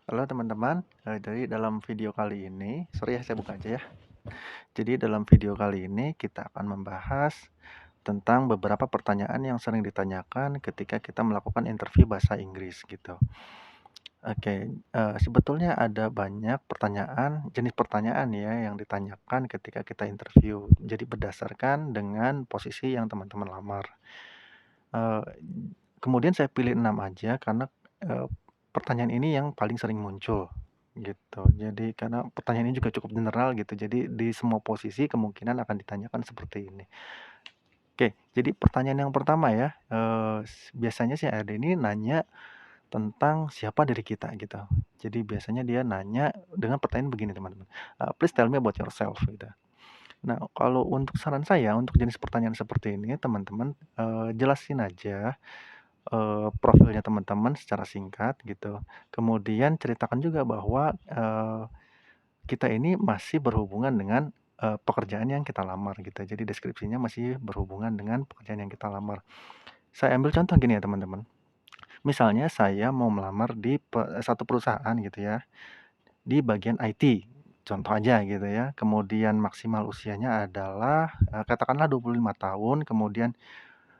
Halo teman-teman, jadi dalam video kali ini sorry ya saya buka aja ya. Jadi dalam video kali ini kita akan membahas tentang beberapa pertanyaan yang sering ditanyakan ketika kita melakukan interview bahasa Inggris gitu. Oke, sebetulnya ada banyak jenis pertanyaan ya yang ditanyakan ketika kita interview. Jadi berdasarkan dengan posisi yang teman-teman lamar. Eee, Kemudian saya pilih 6 aja karena, eee, pertanyaan ini yang paling sering muncul, gitu. Jadi karena pertanyaan ini juga cukup general gitu, jadi di semua posisi kemungkinan akan ditanyakan seperti ini. Oke, jadi pertanyaan yang pertama ya, biasanya sih ada ini nanya tentang siapa diri kita gitu. Jadi biasanya dia nanya dengan pertanyaan begini teman-teman, "Please tell me about yourself," gitu. Nah, kalau untuk saran saya untuk jenis pertanyaan seperti ini teman-teman, jelasin aja profilnya teman-teman secara singkat gitu. Kemudian ceritakan juga bahwa, kita ini masih berhubungan dengan, pekerjaan yang kita lamar gitu. Jadi deskripsinya masih berhubungan dengan pekerjaan yang kita lamar. Saya ambil contoh gini ya teman-teman, misalnya saya mau melamar di satu perusahaan gitu ya, di bagian IT, contoh aja gitu ya. Kemudian maksimal usianya adalah, katakanlah 25 tahun, kemudian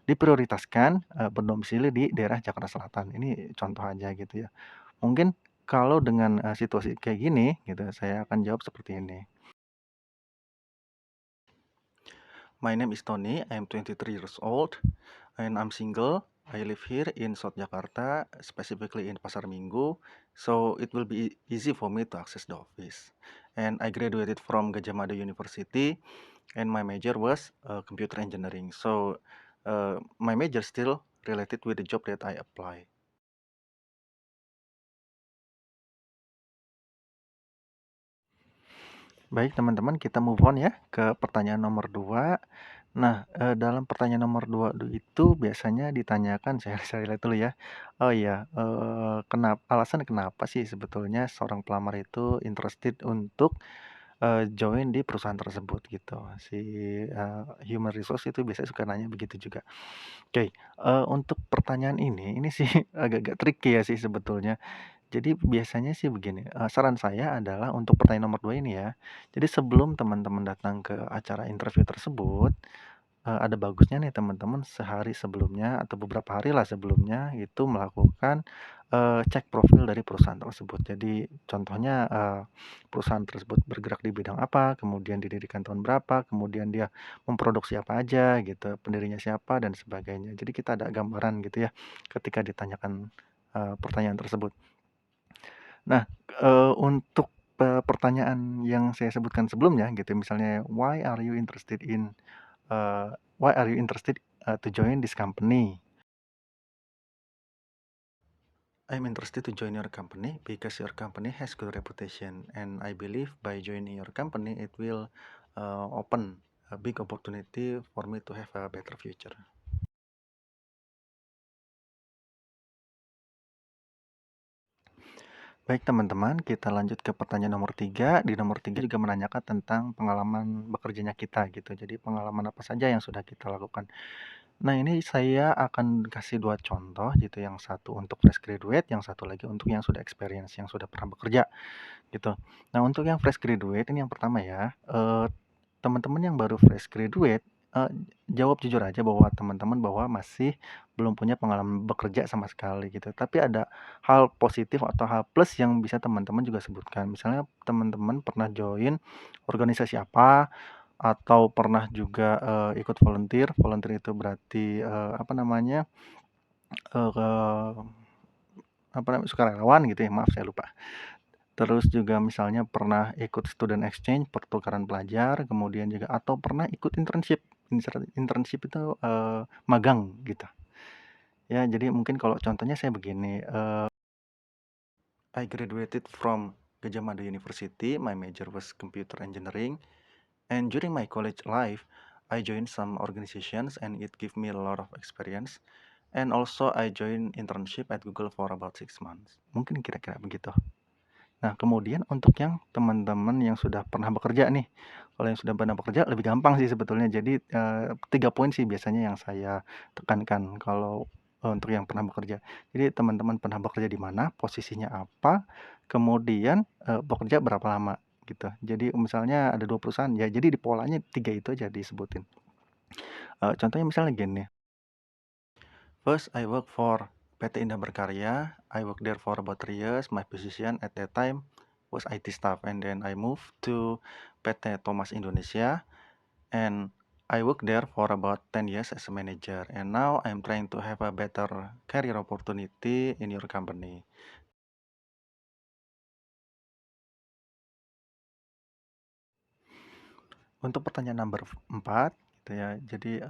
diprioritaskan, berdomisili di daerah Jakarta Selatan. Ini contoh aja gitu ya. Mungkin kalau dengan, situasi kayak gini gitu, saya akan jawab seperti ini. My name is Tony, I am 23 years old, and I'm single. I live here in South Jakarta, specifically in Pasar Minggu, so it will be easy for me to access the office. And I graduated from Gadjah Mada University, and my major was, computer engineering. So, my major still related with the job that I apply. Baik teman-teman, kita move on ya ke pertanyaan nomor 2. Nah, dalam pertanyaan nomor 2 itu biasanya ditanyakan saya lihat dulu ya. Oh iya, alasan kenapa sih sebetulnya seorang pelamar itu interested untuk, join di perusahaan tersebut gitu. Si, human resource itu biasanya suka nanya begitu juga. Oke, untuk pertanyaan ini sih agak-agak tricky ya sih sebetulnya. Jadi biasanya sih begini, saran saya adalah untuk pertanyaan nomor 2 ini ya, jadi sebelum teman-teman datang ke acara interview tersebut, ada bagusnya nih teman-teman sehari sebelumnya atau beberapa hari lah sebelumnya itu melakukan, cek profil dari perusahaan tersebut. Jadi contohnya, perusahaan tersebut bergerak di bidang apa, kemudian didirikan tahun berapa, kemudian dia memproduksi apa aja gitu, pendirinya siapa dan sebagainya. Jadi kita ada gambaran gitu ya ketika ditanyakan, pertanyaan tersebut. Nah, untuk, pertanyaan yang saya sebutkan sebelumnya gitu, misalnya, eee, "Why are you interested, to join this company?" "I'm interested to join your company because your company has good reputation, and I believe by joining your company, it will, open a big opportunity for me to have a better future." Baik teman-teman, kita lanjut ke pertanyaan nomor 3. Di nomor 3 juga menanyakan tentang pengalaman bekerjanya kita gitu. Jadi pengalaman apa saja yang sudah kita lakukan. Nah ini saya akan kasih 2 contoh gitu, yang satu untuk fresh graduate, yang satu lagi untuk yang sudah experience, yang sudah pernah bekerja gitu. Nah untuk yang fresh graduate ini yang pertama ya, teman-teman yang baru fresh graduate, eee, jawab jujur aja bahwa teman-teman bahwa masih belum punya pengalaman bekerja sama sekali gitu. Tapi ada hal positif atau hal plus yang bisa teman-teman juga sebutkan. Misalnya teman-teman pernah join organisasi apa, atau pernah juga, ikut volunteer. Volunteer itu berarti, apa namanya, sukarelawan gitu ya, maaf saya lupa. Terus juga misalnya pernah ikut student exchange, pertukaran pelajar, kemudian juga atau pernah ikut internship. Internship itu, magang gitu. Ya jadi mungkin kalau contohnya saya begini, I graduated from Gadjah Mada University, my major was computer engineering, and during my college life, I joined some organizations and it gave me a lot of experience. And also I joined internship at Google for about 6 months. Mungkin kira-kira begitu. Nah, kemudian untuk yang teman-teman yang sudah pernah bekerja nih, kalau yang sudah pernah bekerja lebih gampang sih sebetulnya. Jadi, 3 poin sih biasanya yang saya tekankan. Kalau, untuk yang pernah bekerja. Jadi teman-teman pernah bekerja di mana, posisinya apa, kemudian, bekerja berapa lama, gitu. Jadi misalnya ada 2 perusahaan, ya jadi di polanya 3 itu aja disebutin. Contohnya misalnya gini, first I work for PT Indah Berkarya, I work there for about 3 years, my position at that time was IT staff, and then I moved to PT Thomas Indonesia, and I worked there for about 10 years as a manager, and now I'm trying to have a better career opportunity in your company. Untuk pertanyaan number 4 gitu ya, jadi,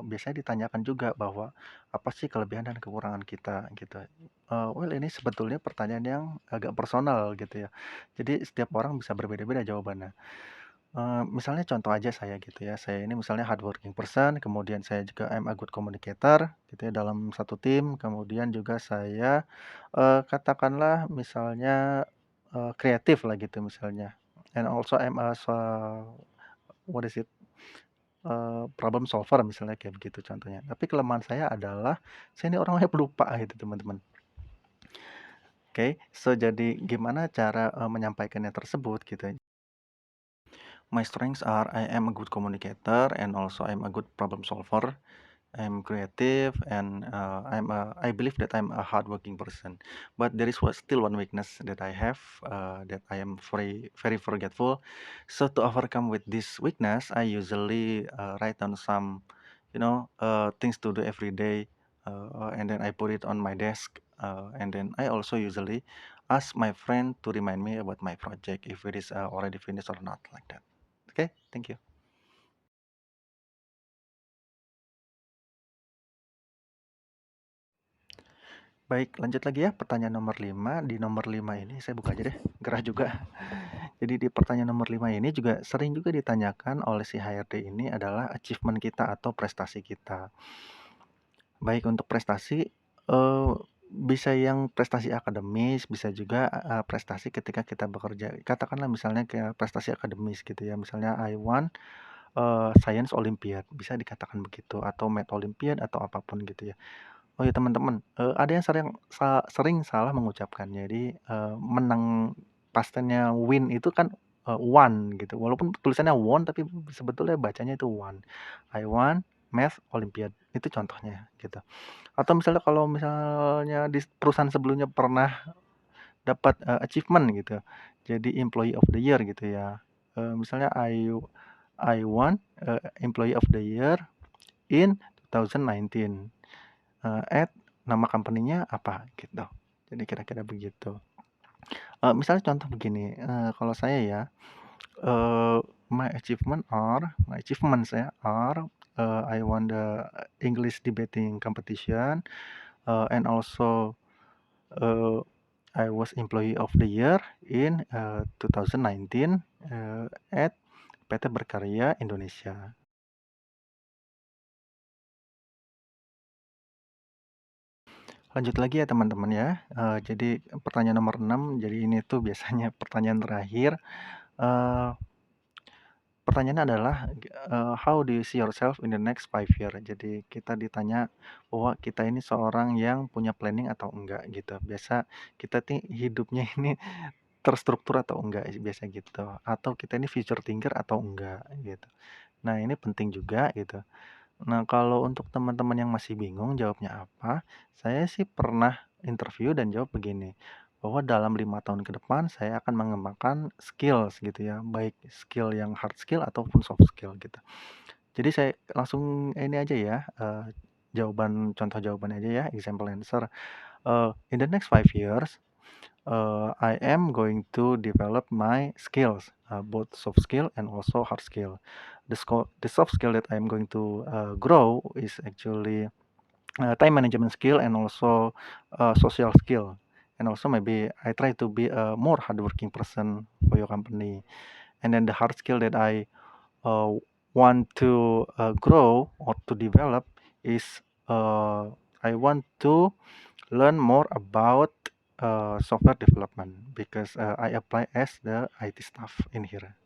biasanya ditanyakan juga bahwa, apa sih kelebihan dan kekurangan kita gitu. Well ini sebetulnya pertanyaan yang agak personal gitu ya. Jadi setiap orang bisa berbeda-beda jawabannya. Misalnya contoh aja saya gitu ya, saya ini misalnya hardworking person, kemudian saya juga I'm a good communicator gitu ya dalam satu tim, kemudian juga saya, katakanlah misalnya, kreatif lah gitu misalnya, and also I'm a what is it, problem solver misalnya kayak begitu contohnya. Tapi kelemahan saya adalah saya ini orangnya pelupa gitu teman-teman. Oke, so jadi gimana cara, menyampaikannya tersebut gitu. My strengths are I am a good communicator and also I'm a good problem solver. I'm creative and I believe that I'm a hardworking person. But there is still one weakness that I have, that I am very forgetful. So to overcome with this weakness, I usually write down some, things to do every day, and then I put it on my desk. And then I also usually ask my friend to remind me about my project if it is already finished or not, like that. Okay, thank you. Baik, lanjut lagi ya, pertanyaan nomor 5. Di nomor 5 ini saya buka aja deh, gerah juga. Jadi di pertanyaan nomor 5 ini juga sering juga ditanyakan oleh si HRD ini adalah achievement kita atau prestasi kita. Baik untuk prestasi, bisa yang prestasi akademis, bisa juga, prestasi ketika kita bekerja. Katakanlah misalnya kayak prestasi akademis gitu ya, misalnya I won, science olympiad, bisa dikatakan begitu, atau math olympiad atau apapun gitu ya. Oh ya teman-teman, ada yang sering salah mengucapkan. Jadi, menang pastennya win itu kan, won gitu. Walaupun tulisannya won tapi sebetulnya bacanya itu won. I won Math Olympiad, itu contohnya gitu. Atau misalnya kalau misalnya di perusahaan sebelumnya pernah dapat, achievement gitu, jadi Employee of the Year gitu ya. Misalnya I won, Employee of the Year in 2019. Nama company-nya apa gitu. Jadi kira-kira begitu. Misalnya contoh begini, kalau saya ya, my achievements ya are, I won the English debating competition, and also, uh, I was Employee of the Year in, 2019, at PT Berkarya Indonesia. Lanjut lagi ya teman-teman ya, jadi pertanyaan nomor 6, jadi ini tuh biasanya pertanyaan terakhir, eee, pertanyaannya adalah, how do you see yourself in the next 5 year? Jadi kita ditanya bahwa kita ini seorang yang punya planning atau enggak gitu. Biasa kita nih hidupnya ini terstruktur atau enggak, biasa gitu, atau kita ini future thinker atau enggak gitu. Nah ini penting juga gitu. Nah, kalau untuk teman-teman yang masih bingung jawabnya apa, saya sih pernah interview dan jawab begini, bahwa dalam 5 tahun ke depan saya akan mengembangkan skills gitu ya, baik skill yang hard skill ataupun soft skill gitu. Jadi saya langsung ini aja ya, contoh jawaban aja ya, example answer. In the next 5 years, I am going to develop my skills, both soft skill and also hard skill. The soft skill that I'm going to grow is actually time management skill and also social skill. And also maybe I try to be a more hardworking person for your company. And then the hard skill that I uh, want to grow or to develop is I want to learn more about software development because I apply as the IT staff in here.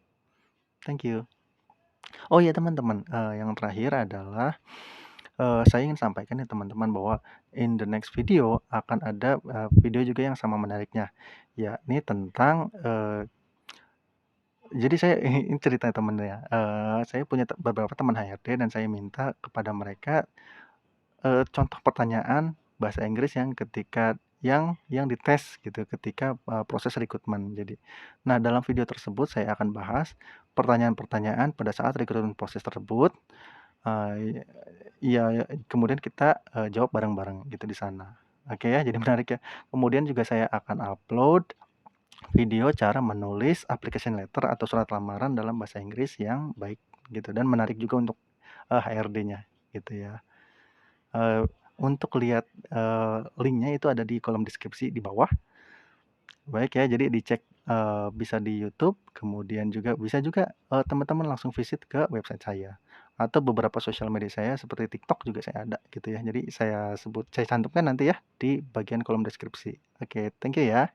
Thank you. Oh ya teman-teman, yang terakhir adalah Saya ingin sampaikan nih teman-teman bahwa in the next video akan ada, video juga yang sama menariknya, yakni tentang, jadi saya ini cerita temennya, saya punya beberapa teman HRD dan saya minta kepada mereka, contoh pertanyaan bahasa Inggris yang ketika yang dites gitu ketika, proses rekrutmen. Jadi, nah dalam video tersebut saya akan bahas pertanyaan-pertanyaan pada saat rekrutmen proses tersebut, eee, iya, kemudian kita, jawab bareng-bareng gitu di sana. Oke ya, jadi menarik ya. Kemudian juga saya akan upload video cara menulis application letter atau surat lamaran dalam bahasa Inggris yang baik gitu dan menarik juga untuk, HRD-nya gitu ya. Untuk lihat, link-nya itu ada di kolom deskripsi di bawah. Baik ya, jadi dicek, bisa di YouTube, kemudian juga bisa juga, teman-teman langsung visit ke website saya, atau beberapa sosial media saya seperti TikTok juga saya ada gitu ya. Jadi saya cantumkan nanti ya di bagian kolom deskripsi. Oke, thank you ya.